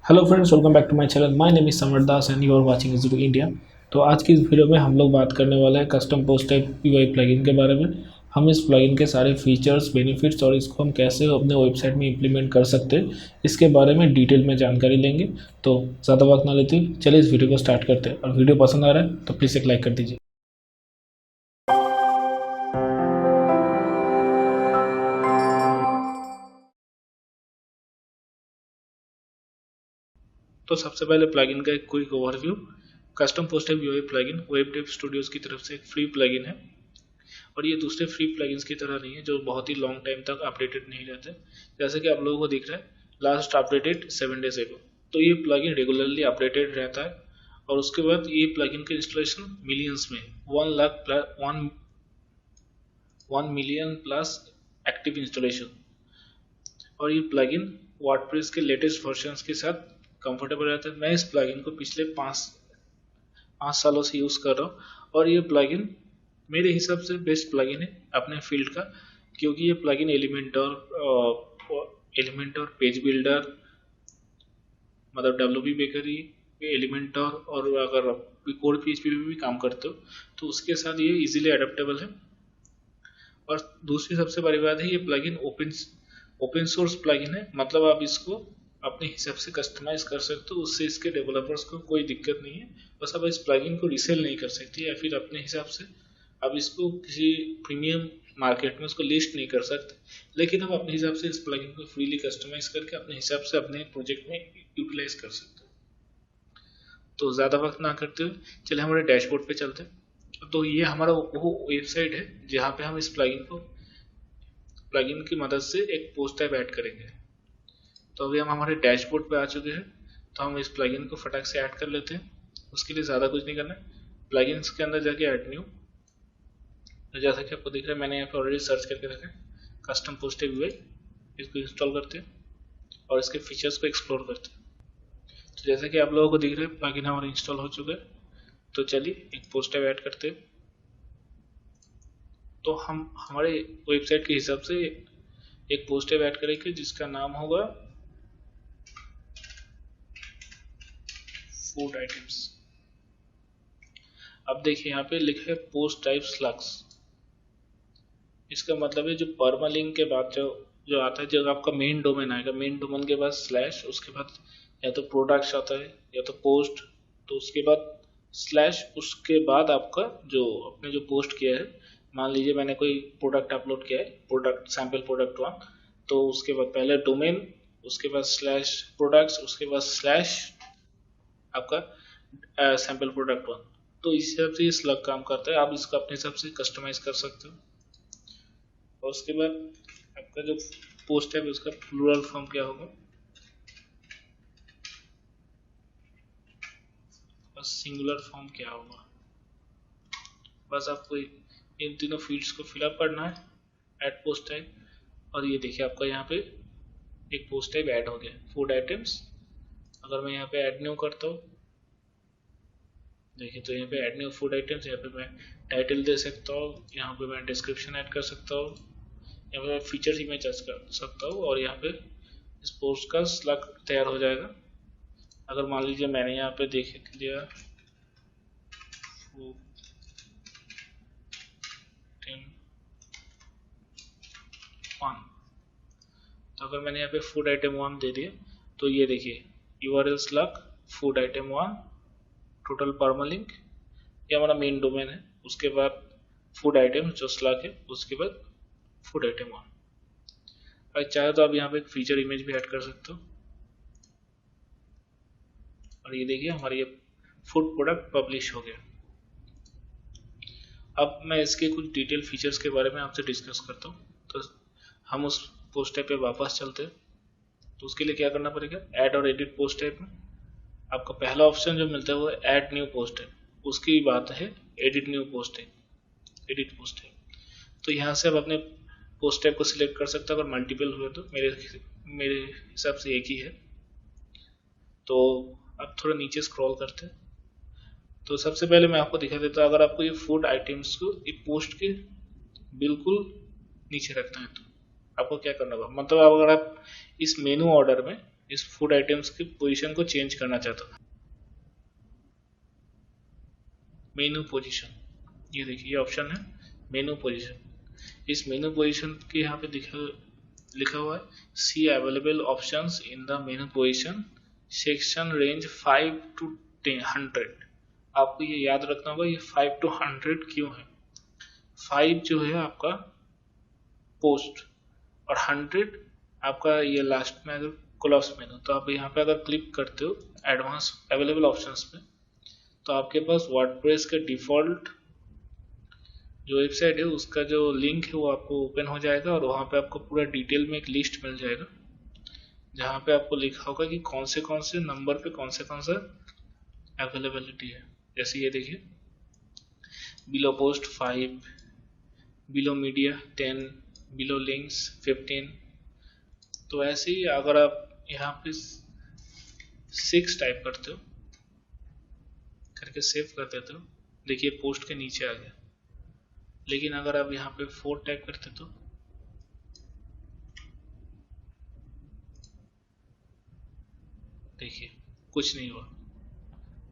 Hello friends, welcome back to my channel. My name is Samar Das and you are watching is India. तो आज की इस video में हम लोग बात करने वाले हैं custom post type UI plugin के बारे में। हम इस प्लगइन के सारे फीचर्स, बेनिफिट्स और इसको हम कैसे अपने वेबसाइट में इम्प्लीमेंट कर सकते हैं, इसके बारे में डिटेल में जानकारी लेंगे। तो ज़्यादा वक्त ना लेते हुए चलिए इस वीडियो को स्टार्ट करते हैं। और वीडियो पसंद आ रहा है तो प्लीज़ एक लाइक कर दीजिए। तो सबसे पहले प्लगइन का एक quick overview. Custom post type UI plugin web dev studios की तरफ से एक फ्री प्लगइन है और ये दूसरे फ्री प्लगइन्स की तरह नहीं है जो बहुत ही लॉन्ग टाइम तक अपडेटेड नहीं रहते। जैसे कि आप लोगों को दिख रहा है लास्ट अपडेटेड 7 days एगो। तो ये प्लगइन रेगुलरली अपडेटेड रहता है और उसके बाद ये प्लगइन का इंस्टॉलेशन मिलियंस में 1 मिलियन प्लस एक्टिव इंस्टॉलेशन। और ये प्लगइन वर्डप्रेस के लेटेस्ट वर्जन्स के साथ कंफर्टेबल रहता है। मैं इस प्लगइन को पिछले 5 सालों से यूज़ कर रहा हूँ और ये प्लगइन मेरे हिसाब से बेस्ट प्लगइन है अपने फील्ड का, क्योंकि ये प्लगइन एलिमेंटर पेज बिल्डर, मतलब डब्ल्यूपी बेकरी, एलिमेंटर और अगर कोर पीएचपी पे भी काम करते हो तो उसके साथ ये इजीली अडेप्टेबल है। और दूसरी सबसे बड़ी बात है, ये प्लगइन ओपन सोर्स प्लगइन है, मतलब आप इसको अपने हिसाब से कस्टमाइज कर सकते हो। उससे इसके डेवलपर्स को कोई दिक्कत नहीं है। बस आप इस प्लगइन को रीसेल नहीं कर सकते या फिर अपने हिसाब से आप इसको किसी प्रीमियम मार्केट में उसको लिस्ट नहीं कर सकते, लेकिन आप अपने हिसाब से इस प्लगइन को फ्रीली कस्टमाइज करके अपने हिसाब से अपने प्रोजेक्ट में यूटिलाइज कर सकते हो। तो ज़्यादा वक्त ना करते हुए चलिए हमारे डैशबोर्ड पे चलते हैं। तो ये हमारा वो वेबसाइट है जहाँ पे हम इस प्लगइन की मदद से एक पोस्ट टाइप ऐड करेंगे। तो अभी हम हमारे डैशबोर्ड पे आ चुके हैं। तो हम इस प्लगइन को फटाक से ऐड कर लेते हैं। उसके लिए ज़्यादा कुछ नहीं करना है, प्लगइन्स के अंदर जाके ऐड न्यू। तो जैसा कि आपको दिख रहा है मैंने यहाँ पे ऑलरेडी सर्च करके रखा है कस्टम पोस्ट टाइप यूआई। इसको इंस्टॉल करते हैं और इसके फीचर्स को एक्सप्लोर करते हैं। तो जैसा कि आप लोगों को दिख रहा है प्लगइन हमारा इंस्टॉल हो चुका है। तो चलिए एक पोस्ट टाइप ऐड करते हैं। तो हम हमारे वेबसाइट के हिसाब से एक पोस्ट टाइप ऐड करेंगे जिसका नाम होगा फूड आइटम्स। अब देखिए यहाँ पे लिखा है पोस्ट टाइप स्लग्स। इसका मतलब है जो परमालिंक के बाद जो जो आता है, जब आपका मेन डोमेन आएगा, मेन डोमेन के बाद स्लैश, उसके बाद या तो प्रोडक्ट्स आता है या तो पोस्ट, तो उसके बाद स्लैश, उसके बाद आपका जो आपने जो पोस्ट किया है, मान लीजिए मैंने कोई प्रोडक्ट अपलोड किया है, प्रोडक्ट सैम्पल प्रोडक्ट 1, तो उसके बाद पहले डोमेन, उसके बाद स्लैश प्रोडक्ट्स, उसके बाद स्लैश आपका सैम्पल प्रोडक्ट 1। तो इस हिसाब से ये स्लग काम करता है। आप इसको अपने हिसाब से कस्टमाइज कर सकते हो। और उसके बाद आपका जो पोस्ट है उसका प्लूरल फॉर्म क्या होगा और सिंगुलर फॉर्म क्या होगा। बस आपको इन तीनों फील्ड्स को फिलअप करना है, ऐड पोस्ट टाइप। और ये देखिए आपका यहाँ पे एक पोस्ट टाइप ऐड हो गया, फूड आइटम्स। अगर मैं यहाँ पे ऐड न्यू करता हूँ, देखिए तो यहाँ पे ऐड न्यू फूड आइटम्स, यहाँ पे मैं टाइटल दे सकता हूँ, यहाँ पे मैं डिस्क्रिप्शन ऐड कर सकता हूँ, यहाँ पे मैं फीचर्स इमेज ऐड कर सकता हूँ और यहाँ पे इस पोस्ट का स्लग तैयार हो जाएगा। अगर मान लीजिए मैंने यहाँ पे देख लिया वन, तो अगर मैंने यहाँ पे फूड आइटम 1 दे दिया तो ये देखिए URL slug food item 1 total permalink, ये हमारा मेन डोमेन है। उसके बाद फूड आइटम जो स्लग है, उसके बाद फूड आइटम 1। अगर चाहे तो आप यहाँ पे एक फीचर इमेज भी ऐड कर सकते हो। और ये देखिए हमारा ये फूड प्रोडक्ट पब्लिश हो गया। अब मैं इसके कुछ डिटेल फीचर्स के बारे में आपसे डिस्कस करता हूँ। तो हम उस पोस्ट टाइप पे वापस चलते हैं। तो उसके लिए क्या करना पड़ेगा, ऐड और एडिट पोस्ट टाइप में आपका पहला ऑप्शन जो मिलता है वो ऐड न्यू पोस्ट टाइप। उसकी बात है edit new post type, edit post type. तो यहाँ से आप अपने पोस्ट टाइप को सिलेक्ट कर सकते हो। अगर मल्टीपल हुए तो मेरे हिसाब से एक ही है। तो अब थोड़ा नीचे स्क्रॉल करते हैं। तो सबसे पहले मैं आपको दिखा देता हूँ, अगर आपको ये फूड आइटम्स को ये पोस्ट के बिल्कुल नीचे रखना है तो आपको क्या करना होगा, मतलब अगर आप इस मेनू ऑर्डर में इस फूड आइटम्स की पोजीशन को चेंज करना चाहता हूँ। मेनू पोजीशन, ये देखिए ये ऑप्शन है मेनू पोजीशन। इस मेनू पोजीशन के यहाँ पे लिखा हुआ है see available options in the menu position section range 5 to 100। आपको ये याद रखना होगा ये 5 to 100 क्यों है। 5 जो है आपका पोस्ट और 100 आपका ये लास्ट में अगर क्लोज मेनू। तो आप यहाँ पे अगर क्लिक करते हो एडवांस अवेलेबल ऑप्शंस पे तो आपके पास वर्डप्रेस के डिफ़ॉल्ट जो वेबसाइट है उसका जो लिंक है वो आपको ओपन हो जाएगा और वहाँ पे आपको पूरा डिटेल में एक लिस्ट मिल जाएगा जहाँ पे आपको लिखा होगा कि कौन से नंबर पे कौन सा अवेलेबिलिटी है। जैसे ये देखिए below post 5, below media 10, below links 15। तो ऐसे ही अगर आप यहाँ पे 6 टाइप करते हो करके सेव कर देते हो, देखिए पोस्ट के नीचे आ गया। लेकिन अगर आप यहाँ पे 4 टाइप करते तो देखिए कुछ नहीं हुआ।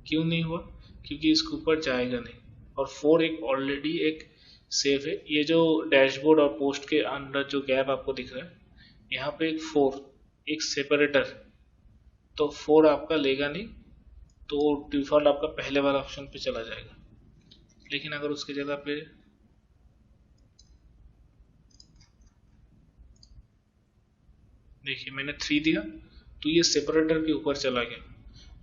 क्यों नहीं हुआ? क्योंकि इसके ऊपर जाएगा नहीं। और 4 एक ऑलरेडी एक सेव है। ये जो डैशबोर्ड और पोस्ट के अंदर जो गैप आपको दिख रहा है यहाँ पे एक 4 एक सेपरेटर, तो 4 आपका लेगा नहीं, तो डिफॉल्ट आपका पहले वाला ऑप्शन पे चला जाएगा। लेकिन अगर उसकी जगह पे देखिए मैंने 3 दिया तो ये सेपरेटर के ऊपर चला गया।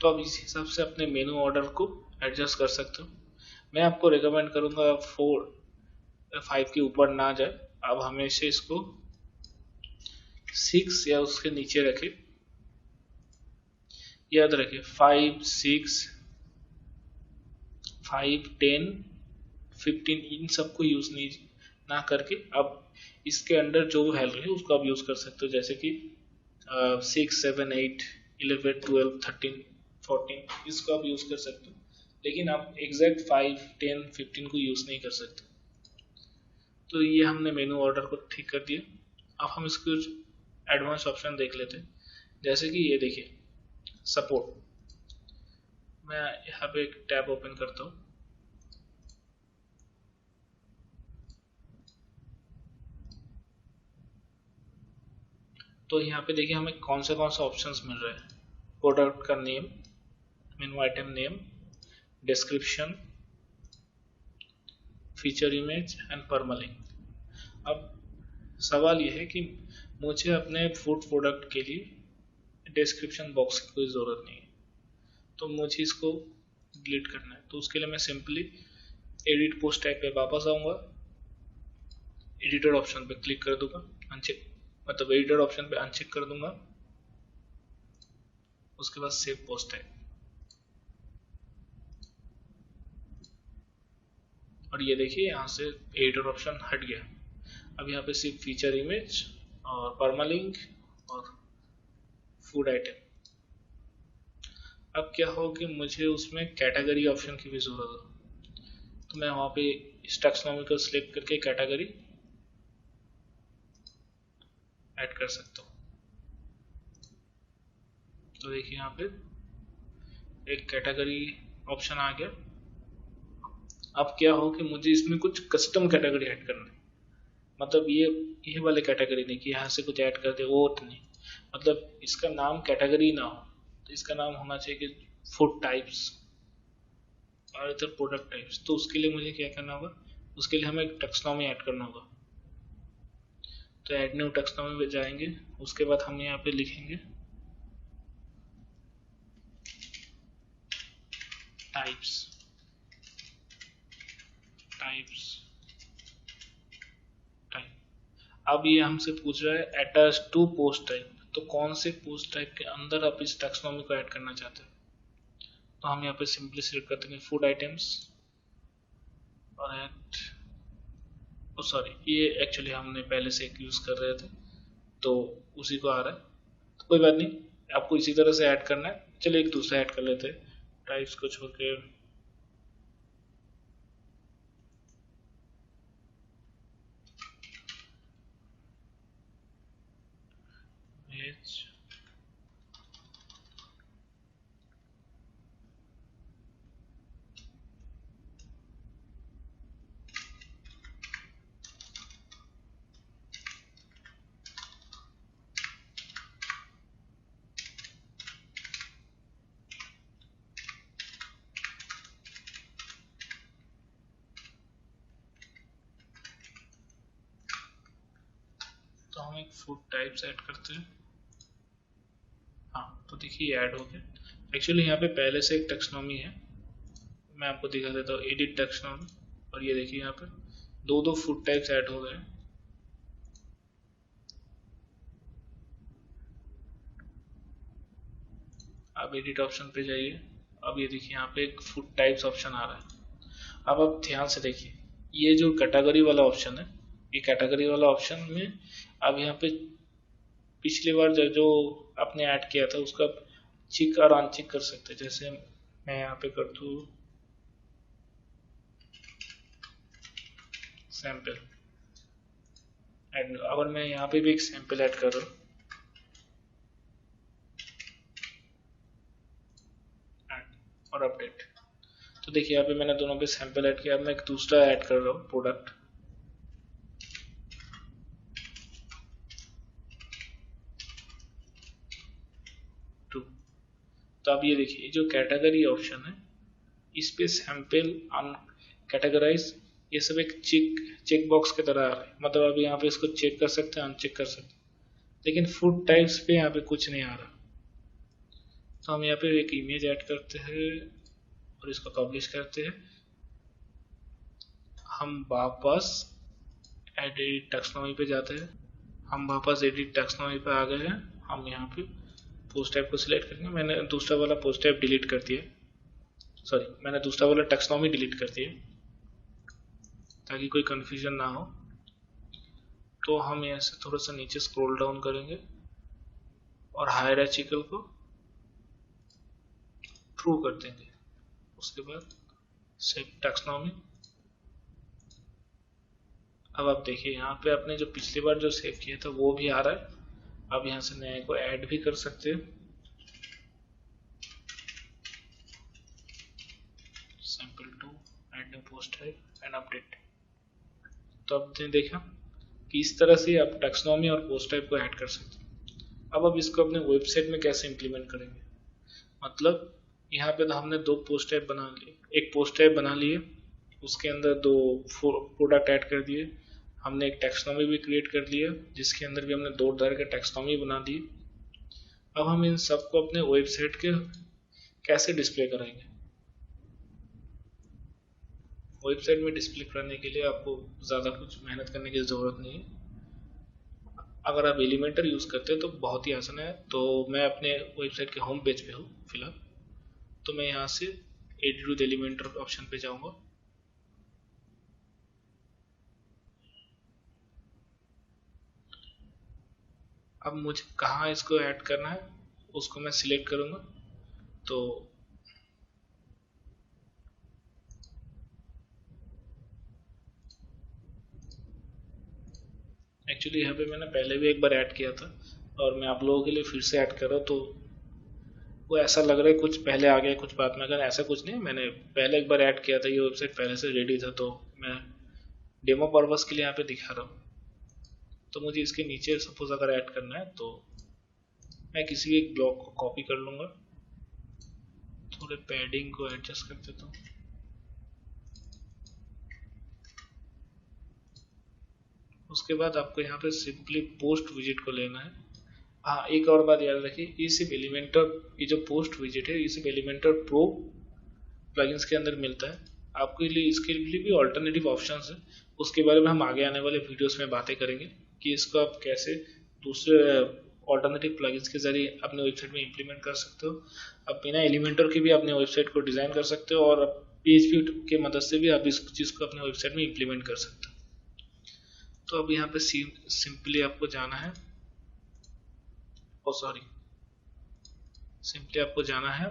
तो आप इस हिसाब से अपने मेनू ऑर्डर को एडजस्ट कर सकते हो। मैं आपको रिकमेंड करूँगा 5 के ऊपर ना जाए, आप हमेशा इसको 6 या उसके नीचे रखें। याद रखें 5, 6, 5, 10, 15 इन सबको यूज नहीं ना करके आप इसके अंदर जो वैल्यू है उसको आप यूज कर सकते हो। जैसे कि 6, 7, 8, 11, 12, 13, 14 इसको आप यूज कर सकते हो। लेकिन आप एग्जैक्ट 5, 10, 15 को यूज नहीं कर सकते। तो ये हमने मेनू ऑर्डर को ठीक कर दिया। अब हम इसके एडवांस ऑप्शन देख लेते हैं। जैसे कि ये देखिए सपोर्ट, मैं यहाँ पे एक टैब ओपन करता हूँ। तो यहाँ पे देखिए हमें कौन सा ऑप्शंस मिल रहा है। प्रोडक्ट का name, menu item name, description, feature image and permalink. अब सवाल यह है कि मुझे अपने फूड प्रोडक्ट के लिए डिस्क्रिप्शन बॉक्स की कोई ज़रूरत नहीं है, तो मुझे इसको डिलीट करना है। तो उसके लिए मैं सिंपली एडिट पोस्ट टाइप पे वापस आऊँगा, एडिटर ऑप्शन पे क्लिक कर दूंगा, अनचेक मतलब एडिटर ऑप्शन पे अनचेक कर दूंगा। उसके बाद सेव पोस्ट टाइप, और ये देखिए यहाँ से एडिटर ऑप्शन हट गया। अब यहाँ पे सिर्फ फीचर इमेज और परमालिंक और फूड आइटम। अब क्या हो कि मुझे उसमें कैटेगरी ऑप्शन की भी जरूरत है, तो मैं वहाँ पे टैक्सोनॉमी को सिलेक्ट करके कैटेगरी ऐड कर सकता हूँ। तो देखिए यहाँ पे एक कैटेगरी ऑप्शन आ गया। अब क्या हो कि मुझे इसमें कुछ कस्टम कैटेगरी ऐड करना है। मतलब ये वाले कैटेगरी नहीं कि यहाँ से कुछ ऐड कर दे, वो तो नहीं। मतलब इसका नाम कैटेगरी ना हो, तो इसका नाम होना चाहिए कि फूड टाइप्स और इधर प्रोडक्ट टाइप्स। तो उसके लिए मुझे क्या करना होगा, उसके लिए हमें एक टैक्सोनॉमी ऐड करना होगा। तो ऐड न्यू टैक्सोनॉमी पे जाएंगे, उसके बाद हम यहाँ पे लिखेंगे टाइप्स टाइप्स टाइप। अब ये हमसे पूछ रहा है अटैच टू पोस्ट टाइप, तो कौन से पोस्ट टाइप के अंदर आप इस टैक्सोनॉमी को ऐड करना चाहते हो। तो हम यहाँ पे सिंपली सिलेक्ट करते हैं फूड आइटम्स और ऐड, सॉरी ये एक्चुअली हमने पहले से एक यूज़ कर रहे थे तो उसी को आ रहा है। तो कोई बात नहीं, आपको इसी तरह से ऐड करना है। चलिए एक दूसरा ऐड कर लेते हैं, टाइप्स को छोड़ के वेज एक फूड टाइप्स ऐड करते हैं। हाँ, तो देखिए ऐड हो गया। एक्चुअली यहाँ पे पहले से एक टेक्सोनॉमी है, मैं आपको दिखा देता हूँ, एडिट टेक्सोनॉमी। और ये देखिए यहाँ पे दो दो फूड टाइप्स ऐड हो गए। आप एडिट ऑप्शन पे जाइए। अब ये देखिए यहाँ पे एक फूड टाइप्स ऑप्शन आ रहा है। अब आप ध्यान से देखिए, ये जो कैटेगरी वाला ऑप्शन है, ये कैटेगरी वाला ऑप्शन में अब यहाँ पे पिछली बार जो आपने ऐड किया था उसका चिक और अनचिक कर सकते हैं। जैसे मैं यहाँ पे कर दूँ सैंपल, एंड अगर मैं यहाँ पे भी एक सैंपल ऐड कर रहा हूँ और अपडेट, तो देखिए यहाँ पे मैंने दोनों पे सैंपल ऐड किया। अब मैं एक दूसरा ऐड कर रहा हूँ प्रोडक्ट, टू। तो अब ये देखिए जो कैटेगरी ऑप्शन है इस पे सैंपल अन कैटेगराइज ये सब एक चेक बॉक्स की तरह आ रहा है। मतलब अब यहाँ पे इसको चेक कर सकते हैं, अनचेक कर सकते हैं, लेकिन फूड टाइप्स पे यहाँ पे कुछ नहीं आ रहा। तो हम यहाँ पे एक इमेज ऐड करते हैं और इसको पब्लिश करते हैं। हम वापस एडिट टेक्सोनॉमी पे जाते हैं। हम वापस एडिट टेक्सोनॉमी पे आ गए हैं। हम यहाँ पे पोस्ट टाइप को सिलेक्ट करेंगे। मैंने दूसरा वाला पोस्ट टाइप डिलीट कर दिया, सॉरी मैंने दूसरा वाला टेक्सोनॉमी डिलीट कर दिया ताकि कोई कंफ्यूजन ना हो। तो हम यहाँ से थोड़ा सा नीचे स्क्रॉल डाउन करेंगे और हायरार्चिकल को ट्रू कर देंगे। उसके बाद सेव टेक्सोनॉमी। अब आप देखिए यहाँ पे आपने जो पिछली बार जो सेव किया था वो भी आ रहा है। अब यहाँ से नए को ऐड भी कर सकते हैं, sample2 add new post type and update. तो आपने देखा कि इस तरह से आप टेक्सोनॉमी और पोस्ट टाइप को ऐड कर सकते हैं। अब आप इसको अपने वेबसाइट में कैसे इंप्लीमेंट करेंगे, मतलब यहाँ पे तो हमने दो पोस्ट टाइप बना लिए, एक पोस्ट टाइप बना लिए, उसके अंदर दो प्रोडक्ट ऐड कर दिए, हमने एक टेक्सोनॉमी भी क्रिएट कर लिया जिसके अंदर भी हमने दो तरह के टेक्सोनॉमी बना दी। अब हम इन सबको अपने वेबसाइट के कैसे डिस्प्ले कराएंगे। वेबसाइट में डिस्प्ले करने के लिए आपको ज़्यादा कुछ मेहनत करने की ज़रूरत नहीं है। अगर आप एलिमेंटर यूज़ करते हैं तो बहुत ही आसान है। तो मैं अपने वेबसाइट के होम पेज पे हूँ फिलहाल, तो मैं यहाँ से एडिट विद एलिमेंटर ऑप्शन पे जाऊँगा। अब मुझे कहाँ इसको ऐड करना है उसको मैं सिलेक्ट करूँगा। तो एक्चुअली यहाँ पे मैंने पहले भी एक बार ऐड किया था और मैं आप लोगों के लिए फिर से ऐड कर रहा हूँ। तो वो ऐसा लग रहा है कुछ पहले आ गया कुछ बाद में, अगर ऐसा कुछ नहीं, मैंने पहले एक बार ऐड किया था, ये वेबसाइट पहले से रेडी था, तो मैं डेमो पर्पस के लिए यहाँ पे दिखा रहा हूँ। तो मुझे इसके नीचे सपोज अगर ऐड करना है तो मैं किसी एक ब्लॉक को कॉपी कर लूँगा, थोड़े पैडिंग को एडजस्ट कर देता हूँ। उसके बाद आपको यहाँ पे सिंपली पोस्ट विजिट को लेना है। हाँ, एक और बात याद रखिए, ये सिर्फ एलिमेंटर, ये जो पोस्ट विजिट है ये सिर्फ एलिमेंटर प्रो प्लगइन्स के अंदर मिलता है। आपके लिए इसके लिए भी ऑल्टरनेटिव ऑप्शंस है, उसके बारे में हम आगे आने वाले वीडियोस में बातें करेंगे कि इसको आप कैसे दूसरे ऑल्टरनेटिव प्लगइन्स के जरिए अपने वेबसाइट में इंप्लीमेंट कर सकते हो। आप बिना एलिमेंटर के भी अपने वेबसाइट को डिज़ाइन कर सकते हो और PHP के मदद से भी आप इस चीज़ को अपने वेबसाइट में इंप्लीमेंट कर सकते हो। तो अब यहाँ पे सिंपली आपको जाना है, सिंपली आपको जाना है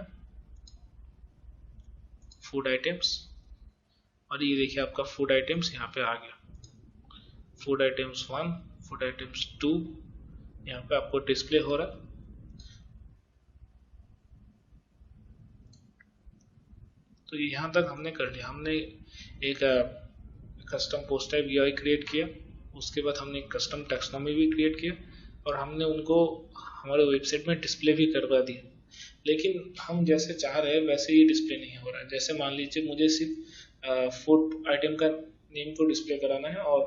फूड आइटम्स, और ये देखिए आपका फूड आइटम्स यहाँ पे आ गया। फूड आइटम्स 1, फूड आइटम्स 2 यहाँ पे आपको डिस्प्ले हो रहा है। तो यहाँ तक हमने कर लिया। हमने एक custom post type UI create किया, उसके बाद हमने एक कस्टम टेक्सोनॉमी भी क्रिएट किया और हमने उनको हमारे वेबसाइट में डिस्प्ले भी करवा दिया। लेकिन हम जैसे चाह रहे हैं वैसे ही डिस्प्ले नहीं हो रहा है। जैसे मान लीजिए मुझे सिर्फ फूड आइटम का नेम को डिस्प्ले कराना है और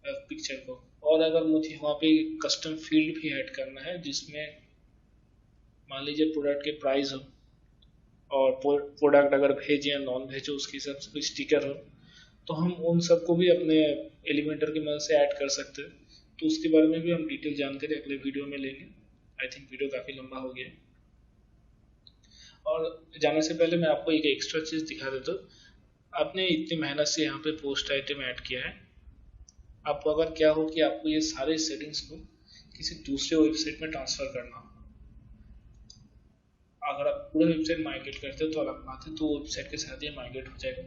पिक्चर को, और अगर मुझे वहाँ पे कस्टम फील्ड भी ऐड करना है जिसमें मान लीजिए प्रोडक्ट के प्राइस हो और प्रोडक्ट अगर भेज या नॉन भेजो उसके हिसाब से कोई स्टिकर हो, तो हम उन सबको भी अपने एलिमेंटर की मदद से ऐड कर सकते हैं। तो उसके बारे में भी हम डिटेल जानकारी अगले वीडियो में लेंगे। आई थिंक वीडियो काफ़ी लंबा हो गया। और जाने से पहले मैं आपको एक एक्स्ट्रा चीज़ दिखा देता हूँ। आपने इतनी मेहनत से यहाँ पे पोस्ट आइटम ऐड किया है, आपको अगर क्या हो कि आपको ये सारे सेटिंग्स को किसी दूसरे वेबसाइट में ट्रांसफ़र करना हो, अगर आप पूरा वेबसाइट माइग्रेट करते हो तो अलग बात है, तो वेबसाइट के साथ ही माइग्रेट हो जाएगा।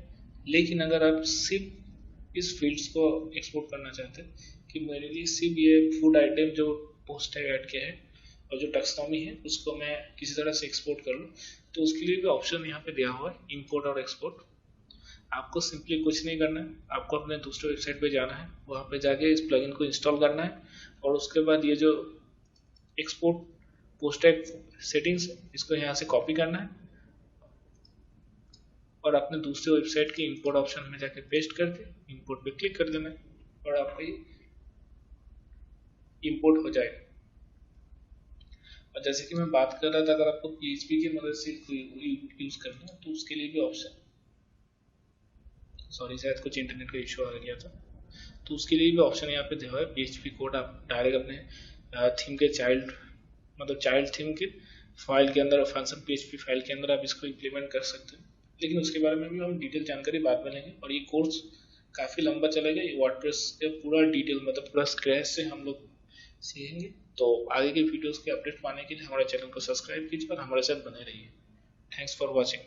लेकिन अगर आप सिर्फ इस फील्ड्स को एक्सपोर्ट करना चाहते हैं कि मेरे लिए सिर्फ ये फूड आइटम जो पोस्ट टैग ऐड किया है और जो टैक्सोनॉमी है उसको मैं किसी तरह से एक्सपोर्ट कर लूँ, तो उसके लिए भी ऑप्शन यहाँ पे दिया हुआ है इंपोर्ट और एक्सपोर्ट। आपको सिंपली कुछ नहीं करना है, आपको अपने दूसरे वेबसाइट पे जाना है, वहाँ पे जाके इस प्लगइन को इंस्टॉल करना है और उसके बाद ये जो एक्सपोर्ट पोस्ट टैग सेटिंग्स इसको यहाँ से कॉपी करना है और अपने दूसरे वेबसाइट के इंपोर्ट ऑप्शन में जाके पेस्ट करके इंपोर्ट पे क्लिक कर देना है और आपका ये इंपोर्ट हो जाएगा। और जैसे कि मैं बात कर रहा था, अगर आपको PHP की मदद से यूज करना है तो उसके लिए भी ऑप्शन, सॉरी शायद कुछ इंटरनेट का इशू आ गया था, तो उसके लिए भी ऑप्शन यहाँ पे दिया हुआ है PHP कोड। आप डायरेक्ट अपने थीम के चाइल्ड थीम के फाइल के अंदर, फंक्शन PHP फाइल के अंदर आप इसको इम्प्लीमेंट कर सकते हैं। लेकिन उसके बारे में भी हम डिटेल जानकारी बाद में लेंगे और ये कोर्स काफ़ी लंबा चलेगा। ये वर्डप्रेस के पूरा डिटेल पूरा स्क्रैच से हम लोग सीखेंगे। तो आगे के वीडियोस के अपडेट पाने के लिए हमारे चैनल को सब्सक्राइब कीजिए और हमारे साथ बने रहिए। Thanks for watching.